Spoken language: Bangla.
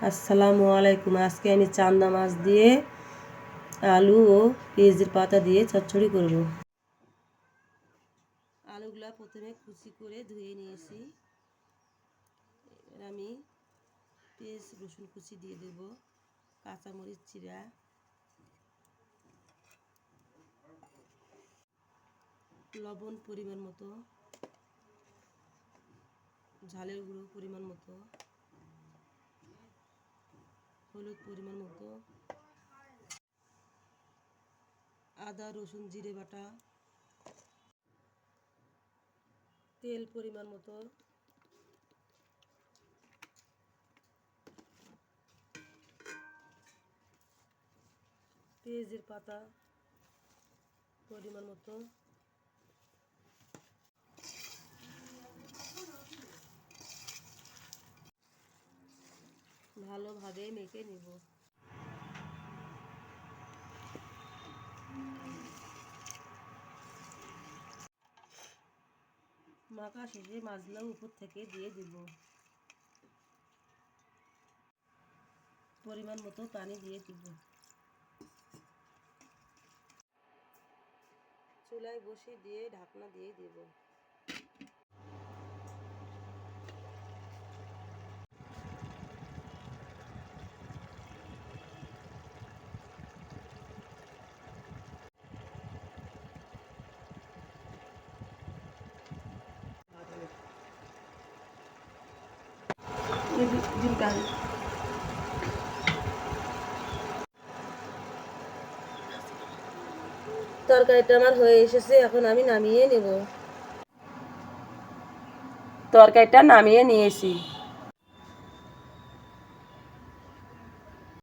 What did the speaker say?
আসসালামু আলাইকুম। আজকে আমি চান্দা মাছ দিয়ে আলু ও পেঁয়াজের পাতা দিয়ে চচ্চড়ি করব। আলুগুলা প্রথমে কুচি করে ধুয়ে নিয়েছি। এবার আমি পেঁয়াজ রসুন কুচি দিয়ে দেব, কাঁচামরিচ চিরা, লবণ পরিমাণ মতো, ঝালের গুঁড়ো পরিমাণ মতো, হলুদ পরিমাণ মতো, আদা রসুন জিরে বাটা, তেল পরিমাণ মতো, পেঁয়াজের পাতা পরিমাণ মতো, ভালোভাবে মেখে নেব। মাখা শেষে মাছগুলো উপর থেকে দিয়ে দেব। পরিমাণ মতো পানি দিয়ে দেব। চুলায় বসিয়ে দিয়ে ঢাকনা দিয়ে দেব। তরকারিটা আমার হয়ে এসেছে, এখন আমি নামিয়ে নেব। তরকারিটা নামিয়ে নিয়েছি।